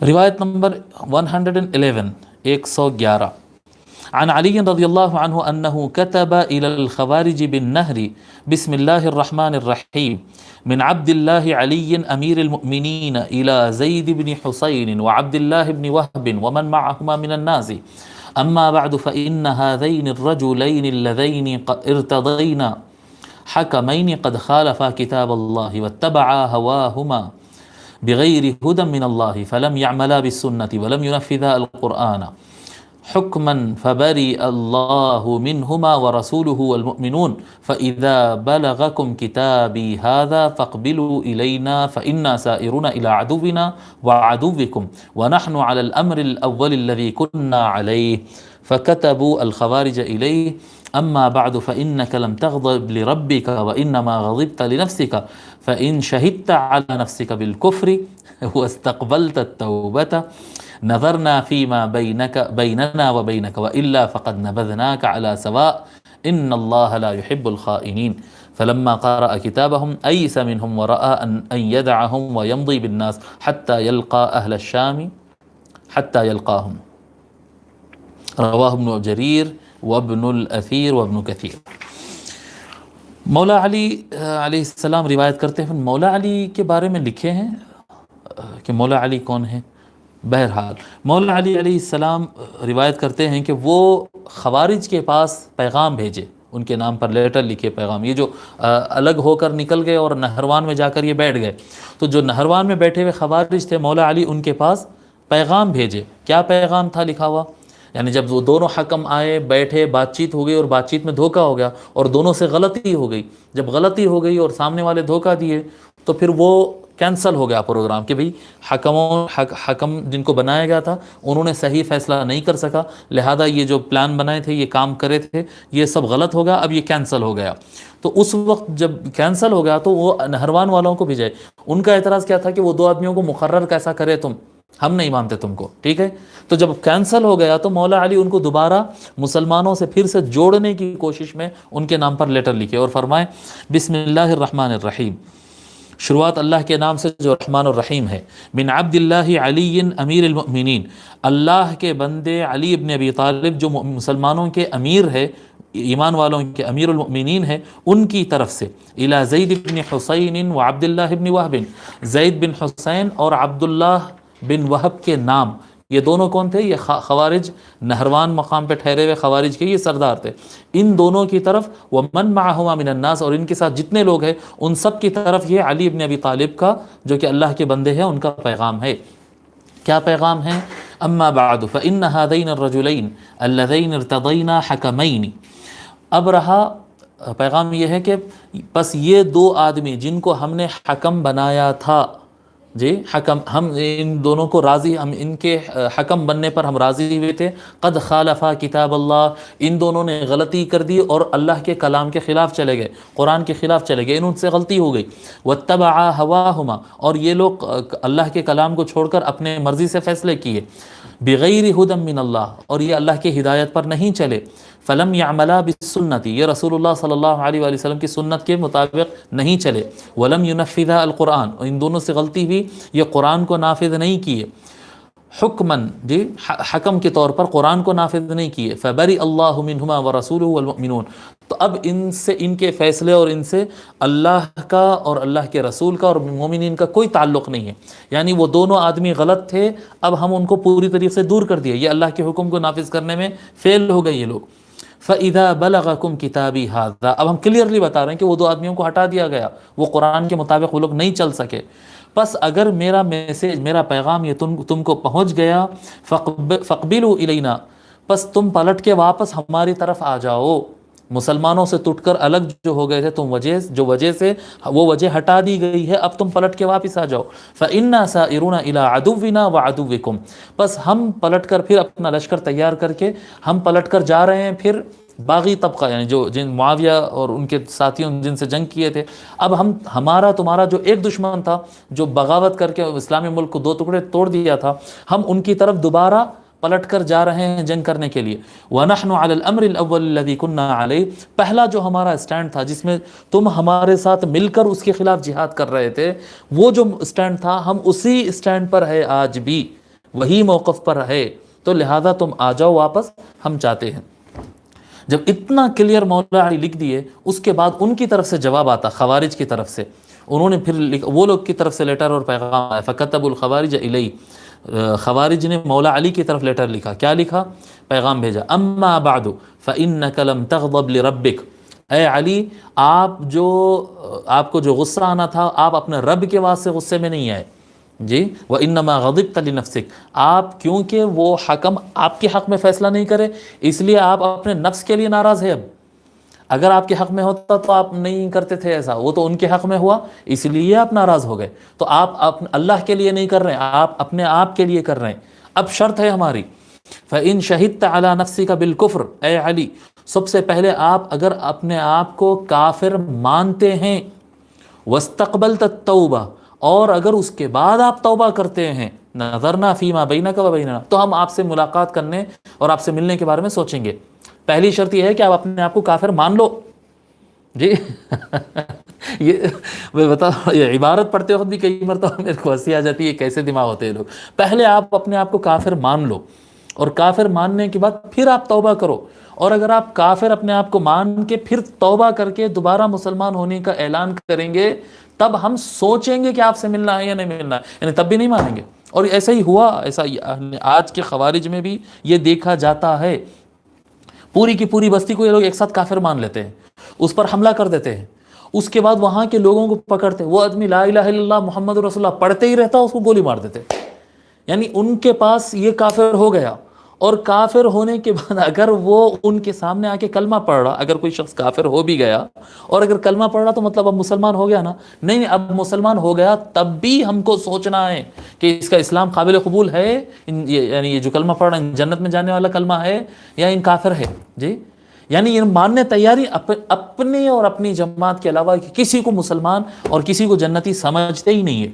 روایت نمبر 111 111 عن علي رضي الله عنه أنه كتب إلى الخوارج بالنهر بسم الله الرحمن الرحيم من عبد الله علي أمير المؤمنين إلى زيد بن حسين وعبد الله بن وهب ومن معهما من الناس أما بعد فإن هذين الرجلين اللذين ارتضينا حكمين قد خالفا كتاب الله واتبعا هواهما بغير هدى من الله فلم يعملا بالسنة ولم ينفذا القرآن حكما فبرئ الله منهما ورسوله والمؤمنون فإذا بلغكم كتابي هذا فاقبلوا إلينا فإنا سائرون إلى عدونا وعدوكم ونحن على الأمر الأول الذي كنا عليه فكتبوا الخوارج إليه أما بعد فإنك لم تغضب لربك وإنما غضبت لنفسك فإن شهدت على نفسك بالكفر واستقبلت التوبة نظرنا فيما بيننا وبينك وإلا فقد نبذناك على سواء إن الله لا يحب الخائنين فلما قرأ كتابهم أيس منهم ورأى أن يدعهم ويمضي بالناس حتى يلقى أهل الشام حتى يلقاهم رواه ابن جرير وابن الأثير وابن كثير. مولا علی علیہ السلام روایت کرتے ہیں. مولا علی کے بارے میں لکھے ہیں کہ مولا علی کون ہے. بہرحال مولا علی علیہ السلام روایت کرتے ہیں کہ وہ خوارج کے پاس پیغام بھیجے, ان کے نام پر لیٹر لکھے, پیغام. یہ جو الگ ہو کر نکل گئے اور نہروان میں جا کر یہ بیٹھ گئے, تو جو نہروان میں بیٹھے ہوئے خوارج تھے مولا علی ان کے پاس پیغام بھیجے. کیا پیغام تھا لکھا ہوا؟ یعنی جب وہ دونوں حکم آئے, بیٹھے, بات چیت ہو گئی اور بات چیت میں دھوکہ ہو گیا اور دونوں سے غلطی ہو گئی. جب غلطی ہو گئی اور سامنے والے دھوکہ دیے تو پھر وہ کینسل ہو گیا پروگرام کہ بھئی حکم جن کو بنایا گیا تھا انہوں نے صحیح فیصلہ نہیں کر سکا, لہذا یہ جو پلان بنائے تھے, یہ کام کرے تھے, یہ سب غلط ہو گیا, اب یہ کینسل ہو گیا. تو اس وقت جب کینسل ہو گیا تو وہ نہروان والوں کو بھیجے. ان کا اعتراض کیا تھا کہ وہ دو آدمیوں کو مقرر کیسا کرے, ہم نہیں مانتے تم کو, ٹھیک ہے. تو جب کینسل ہو گیا تو مولا علی ان کو دوبارہ مسلمانوں سے پھر سے جوڑنے کی کوشش میں ان کے نام پر لیٹر لکھے اور فرمائے بسم اللہ الرحمن الرحیم, شروعات اللہ کے نام سے جو رحمان الرحیم ہے. من عبد اللہ علی امیر المؤمنین, اللہ کے بندے علی ابن ابی طالب جو مسلمانوں کے امیر ہے, ایمان والوں کے امیر المؤمنین ہے, ان کی طرف سے. الی زید بن حسین و عبداللہ بن وہب, زید بن حسین اور عبداللہ بن وہب کے نام. یہ دونوں کون تھے؟ یہ خوارج نہروان مقام پہ ٹھہرے ہوئے خوارج کے یہ سردار تھے. ان دونوں کی طرف ومن معہما من الناس, اور ان کے ساتھ جتنے لوگ ہیں ان سب کی طرف یہ علی ابن ابی طالب کا جو کہ اللہ کے بندے ہیں ان کا پیغام ہے. کیا پیغام ہے؟ اما بعد فإن هذين الرجلين اللذين ارتضينا حكمين. اب رہا پیغام یہ ہے کہ بس یہ دو آدمی جن کو ہم نے حکم بنایا تھا, جی حکم, ہم ان دونوں کو راضی, ہم ان کے حکم بننے پر ہم راضی ہوئے تھے. قد خالفا کتاب اللہ, ان دونوں نے غلطی کر دی اور اللہ کے کلام کے خلاف چلے گئے, قرآن کے خلاف چلے گئے, ان سے غلطی ہو گئی. واتبعا ہواہما, اور یہ لوگ اللہ کے کلام کو چھوڑ کر اپنے مرضی سے فیصلے کیے. بغیر ہدی من اللہ, اور یہ اللہ کے ہدایت پر نہیں چلے. فلم یعملا بالسنت, یہ رسول اللہ صلی اللہ علیہ وآلہ وسلم کی سنت کے مطابق نہیں چلے. ولم ینفذا القرآن, ان دونوں سے غلطی ہوئی, یہ قرآن کو نافذ نہیں کیے. حکمن, جی حکم کے طور پر قرآن کو نافذ نہیں کیے. فبرئ اللہ منہما ورسولہ والمؤمنون, تو اب ان سے, ان کے فیصلے اور ان سے اللہ کا اور اللہ کے رسول کا اور مومنین کا کوئی تعلق نہیں ہے. یعنی وہ دونوں آدمی غلط تھے, اب ہم ان کو پوری طریقے سے دور کر دیے, یہ اللہ کے حکم کو نافذ کرنے میں فیل ہو گئے یہ لوگ. فَإِذَا بَلَغَكُمْ كِتَابِي هَذَا, اب ہم کلیئرلی بتا رہے ہیں کہ وہ دو آدمیوں کو ہٹا دیا گیا, وہ قرآن کے مطابق وہ لوگ نہیں چل سکے. پس اگر میرا میسیج, میرا پیغام یہ تم کو پہنچ گیا, فَقْبِلُوا إِلَيْنَا, پس تم پلٹ کے واپس ہماری طرف آ جاؤ. مسلمانوں سے ٹوٹ کر الگ جو ہو گئے تھے تم, جو وجہ سے وہ وجہ ہٹا دی گئی ہے, اب تم پلٹ کے واپس آ جاؤ. فَإِنَّا سَائِرُونَ إِلَىٰ عَدُوِّنَا وَعَدُوِّكُمْ, بس ہم پلٹ کر پھر اپنا لشکر تیار کر کے ہم پلٹ کر جا رہے ہیں پھر باغی طبقہ, یعنی جو جن معاویہ اور ان کے ساتھیوں جن سے جنگ کیے تھے, اب ہمارا تمہارا جو ایک دشمن تھا جو بغاوت کر کے اسلامی ملک کو دو ٹکڑے توڑ دیا تھا, ہم ان کی طرف دوبارہ پلٹ کر جا رہے ہیں جنگ کرنے کے لیے. وَنَحْنُ عَلَى الْأَمْرِ الْأَوَّلِ الَّذِي كُنَّا عَلَيْهِ, پہلا جو ہمارا اسٹینڈ تھا جس میں تم ہمارے ساتھ مل کر اس کے خلاف جہاد کر رہے تھے, وہ جو اسٹینڈ تھا ہم اسی اسٹینڈ پر ہے آج بھی. وہی موقف پر ہے، تو لہذا تم آ جاؤ واپس، ہم چاہتے ہیں۔ جب اتنا کلیئر مولا علی لکھ دیے، اس کے بعد ان کی طرف سے جواب آتا، خوارج کی طرف سے، انہوں نے پھر وہ لوگ کی طرف سے لیٹر اور پیغام آیا، فَكَتَبُوا الْخَوَارِجَ إِلَيْهِ، خوارج نے مولا علی کی طرف لیٹر لکھا، کیا لکھا؟ پیغام بھیجا، اما بعد فإنك لم تغضب لربك، اے علی آپ کو جو غصہ آنا تھا، آپ اپنے رب کے واسطے غصے میں نہیں آئے جی، وَإِنَّمَا غَضِبْتَ لِنَفْسِكَ، آپ کیونکہ وہ حکم آپ کے حق میں فیصلہ نہیں کرے، اس لیے آپ اپنے نفس کے لیے ناراض ہے۔ اب اگر آپ کے حق میں ہوتا تو آپ نہیں کرتے تھے ایسا، وہ تو ان کے حق میں ہوا، اس لیے آپ ناراض ہو گئے، تو آپ اللہ کے لیے نہیں کر رہے ہیں، آپ اپنے آپ کے لیے کر رہے ہیں۔ اب شرط ہے ہماری، فَإِن شَهِدْتَ عَلَى نَفْسِكَ بِالْكُفْرِ، اے علی سب سے پہلے آپ اگر اپنے آپ کو کافر مانتے ہیں، وَاسْتَقْبَلْتَ التَّوْبَةَ، اور اگر اس کے بعد آپ توبہ کرتے ہیں، نَظَرْنَا فِي مَا بَيْنَكَ وَبَيْنَنَا، تو ہم آپ سے ملاقات کرنے اور آپ سے ملنے کے بارے میں سوچیں گے۔ پہلی شرط یہ ہے کہ آپ اپنے آپ کو کافر مان لو جی یہ میں بتا، یہ عبارت پڑھتے وقت بھی کئی مرتبہ میرے کو ہنسی آ جاتی ہے، کیسے دماغ ہوتے ہیں لوگ۔ پہلے آپ اپنے آپ کو کافر مان لو، اور کافر ماننے کے بعد پھر آپ توبہ کرو، اور اگر آپ کافر اپنے آپ کو مان کے پھر توبہ کر کے دوبارہ مسلمان ہونے کا اعلان کریں گے، تب ہم سوچیں گے کہ آپ سے ملنا ہے یا نہیں ملنا ہے، یعنی تب بھی نہیں مانیں گے۔ اور ایسا ہی ہوا، ایسا آج کے خوارج میں بھی یہ دیکھا جاتا ہے، پوری کی پوری بستی کو یہ لوگ ایک ساتھ کافر مان لیتے ہیں، اس پر حملہ کر دیتے ہیں، اس کے بعد وہاں کے لوگوں کو پکڑتے، وہ آدمی لا الہ الا اللہ محمد رسول اللہ پڑھتے ہی رہتا، اس کو گولی مار دیتے، یعنی ان کے پاس یہ کافر ہو گیا۔ اور کافر ہونے کے بعد اگر وہ ان کے سامنے آ کے کلمہ پڑھ رہا، اگر کوئی شخص کافر ہو بھی گیا اور اگر کلمہ پڑھ رہا تو مطلب اب مسلمان ہو گیا نا؟ نہیں، اب مسلمان ہو گیا تب بھی ہم کو سوچنا ہے کہ اس کا اسلام قابل قبول ہے، یعنی یہ جو کلمہ پڑھ رہا ہے جنت میں جانے والا کلمہ ہے یا ان کافر ہے جی، یعنی یہ ماننے تیاری اپنے اور اپنی جماعت کے علاوہ کسی کو مسلمان اور کسی کو جنتی سمجھتے ہی نہیں ہے۔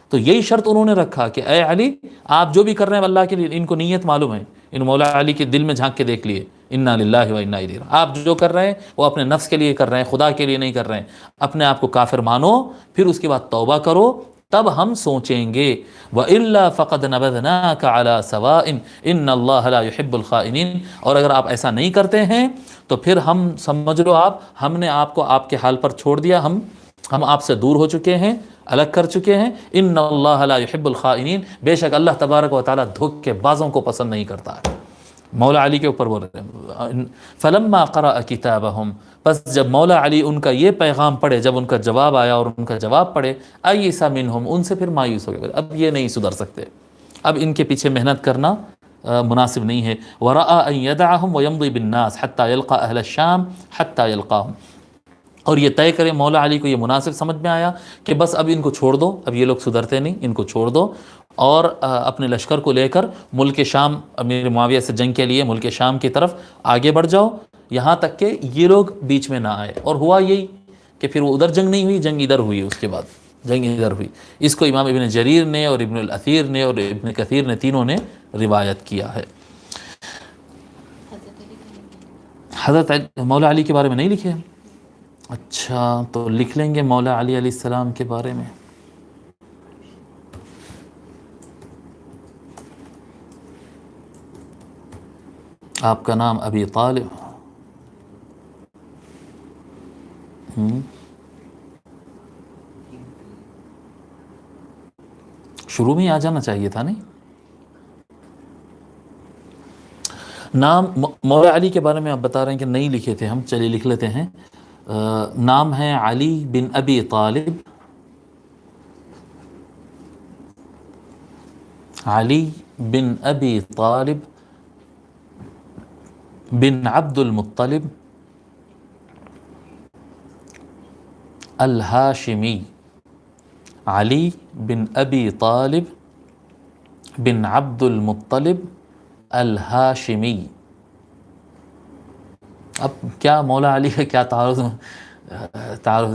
تو یہی شرط انہوں نے رکھا کہ اے علی آپ جو بھی کر رہے ہیں اللہ کے لیے، ان کو نیت معلوم ہے، ان مولا علی کے دل میں جھانک کے دیکھ لیے، انا للہ و انا الیہ، آپ جو کر رہے ہیں وہ اپنے نفس کے لیے کر رہے ہیں، خدا کے لیے نہیں کر رہے ہیں، اپنے آپ کو کافر مانو، پھر اس کے بعد توبہ کرو، تب ہم سوچیں گے۔ وَإِلَّا فَقَدْ نَبَذْنَاكَ عَلَى سَوَاءٍ إِنَّ اللَّهَ لَا يُحِبُّ الْخَائِنِينَ، اور اگر آپ ایسا نہیں کرتے ہیں تو پھر ہم سمجھ لو ہم نے آپ کو آپ کے حال پر چھوڑ دیا، ہم آپ سے دور ہو چکے ہیں، الگ کر چکے ہیں۔ ان اللہ لا يحب الخائنین، بے شک اللہ تبارک و تعالیٰ دھوکے بازوں کو پسند نہیں کرتا ہے۔ مولا علی کے اوپر بول رہے ہیں، فلما قرأ کتابہم، پس جب مولا علی ان کا یہ پیغام پڑھے، جب ان کا جواب آیا اور ان کا جواب پڑھے، ایس منہم، ان سے پھر مایوس ہو گئے، اب یہ نہیں سدھر سکتے، اب ان کے پیچھے محنت کرنا مناسب نہیں ہے۔ ورأى ان يدعهم ويمضي بالناس حتى يلقى اہل الشام حتى يلقاهم، اور یہ طے کرے، مولا علی کو یہ مناسب سمجھ میں آیا کہ بس اب ان کو چھوڑ دو، اب یہ لوگ سدھرتے نہیں، ان کو چھوڑ دو، اور اپنے لشکر کو لے کر ملک شام، امیر معاویہ سے جنگ کے لیے ملک شام کی طرف آگے بڑھ جاؤ، یہاں تک کہ یہ لوگ بیچ میں نہ آئے۔ اور ہوا یہی کہ پھر وہ ادھر جنگ نہیں ہوئی، جنگ ادھر ہوئی، اس کے بعد جنگ ادھر ہوئی۔ اس کو امام ابن جریر نے اور ابن الاثیر نے اور ابن کثیر نے تینوں نے روایت کیا ہے۔ حضرت مولا علی کے بارے میں نہیں لکھے؟ اچھا، تو لکھ لیں گے مولا علی علیہ السلام کے بارے میں۔ آپ کا نام ابی طالب، شروع میں ہی آ جانا چاہیے تھا نہیں؟ نام مولا علی کے بارے میں آپ بتا رہے ہیں کہ نہیں لکھے تھے ہم، چلیے لکھ لیتے ہیں۔ نام ہے علی بن ابی طالب، علی بن ابی طالب بن عبد المطلب الہاشمی، علی بن ابی طالب بن عبد المطلب الہاشمی۔ اب کیا مولا علی کا کیا تعارف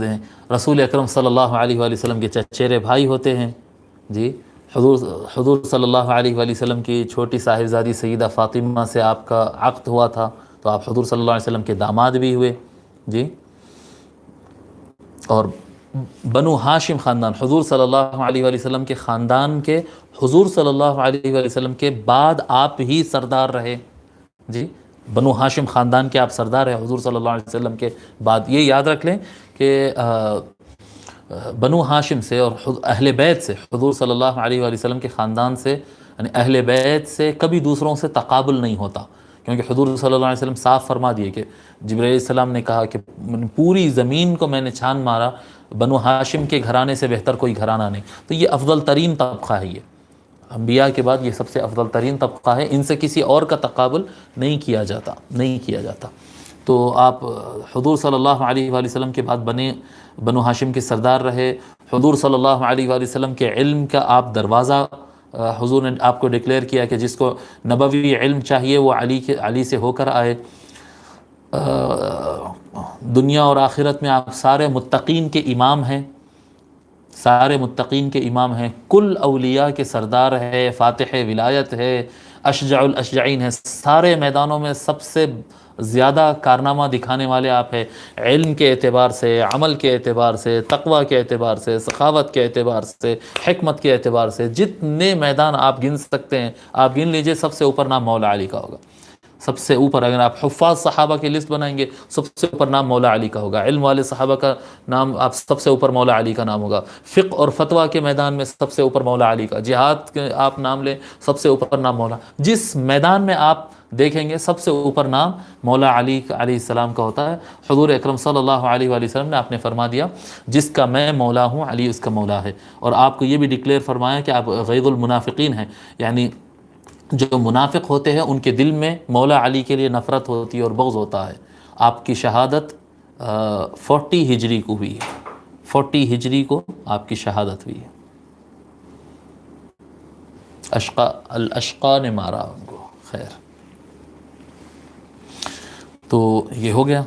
ہیں؟ رسول اکرم صلی اللہ علیہ وآلہ وسلم کے چچیرے بھائی ہوتے ہیں جی۔ حضور صلی اللہ علیہ وآلہ وسلم کی چھوٹی صاحبزادی سیدہ فاطمہ سے آپ کا عقد ہوا تھا، تو آپ حضور صلی اللہ علیہ وسلم کے داماد بھی ہوئے جی، اور بنو ہاشم خاندان، حضور صلی اللہ علیہ وآلہ وسلم کے خاندان کے حضور صلی اللہ علیہ وآلہ وسلم کے بعد آپ ہی سردار رہے. جی بنو ہاشم خاندان کے آپ سردار ہیں حضور صلی اللہ علیہ وسلم کے بعد. یہ یاد رکھ لیں کہ بنو ہاشم سے اور اہل بیت سے، حضور صلی اللہ علیہ وآلہ وسلم کے خاندان سے، یعنی اہل بیت سے کبھی دوسروں سے تقابل نہیں ہوتا، کیونکہ حضور صلی اللہ علیہ وسلم صاف فرما دیے کہ جبرائیل علیہ السلام نے کہا کہ پوری زمین کو میں نے چھان مارا، بنو ہاشم کے گھرانے سے بہتر کوئی گھرانہ نہیں. تو یہ افضل ترین طبقہ ہے، یہ انبیاء کے بعد یہ سب سے افضل ترین طبقہ ہے، ان سے کسی اور کا تقابل نہیں کیا جاتا. تو آپ حضور صلی اللہ علیہ وآلہ وسلم کے بعد بنو ہاشم کے سردار رہے. حضور صلی اللہ علیہ وآلہ وسلم کے علم کا آپ دروازہ، حضور نے آپ کو ڈکلیئر کیا کہ جس کو نبوی علم چاہیے وہ علی سے ہو کر آئے. دنیا اور آخرت میں آپ سارے متقین کے امام ہیں، کل اولیاء کے سردار ہے، فاتح ولایت ہے، اشجع الاشجعین ہے. سارے میدانوں میں سب سے زیادہ کارنامہ دکھانے والے آپ ہیں، علم کے اعتبار سے، عمل کے اعتبار سے، تقوی کے اعتبار سے، سخاوت کے اعتبار سے، حکمت کے اعتبار سے. جتنے میدان آپ گن سکتے ہیں آپ گن لیجئے، سب سے اوپر نام مولا علی کا ہوگا. سب سے اوپر اگر آپ حفاظ صحابہ کی لسٹ بنائیں گے، سب سے اوپر نام مولا علی کا ہوگا. علم والے صحابہ کا نام آپ سب سے اوپر مولا علی کا نام ہوگا. فقہ اور فتویٰ کے میدان میں سب سے اوپر مولا علی کا. جہاد کے آپ نام لیں، سب سے اوپر نام مولا. جس میدان میں آپ دیکھیں گے سب سے اوپر نام مولا علی علیہ السلام کا ہوتا ہے. حضور اکرم صلی اللہ علیہ وآلہ وسلم نے آپ نے فرما دیا جس کا میں مولا ہوں علی اس کا مولا ہے. اور آپ کو یہ بھی ڈکلیئر فرمایا کہ آپ غیظ المنافقین ہیں، یعنی جو منافق ہوتے ہیں ان کے دل میں مولا علی کے لیے نفرت ہوتی ہے اور بغض ہوتا ہے. آپ کی شہادت 40 ہجری کو ہوئی ہے، 40 ہجری کو آپ کی شہادت ہوئی ہے. الاشقا نے مارا ان کو. خیر، تو یہ ہو گیا.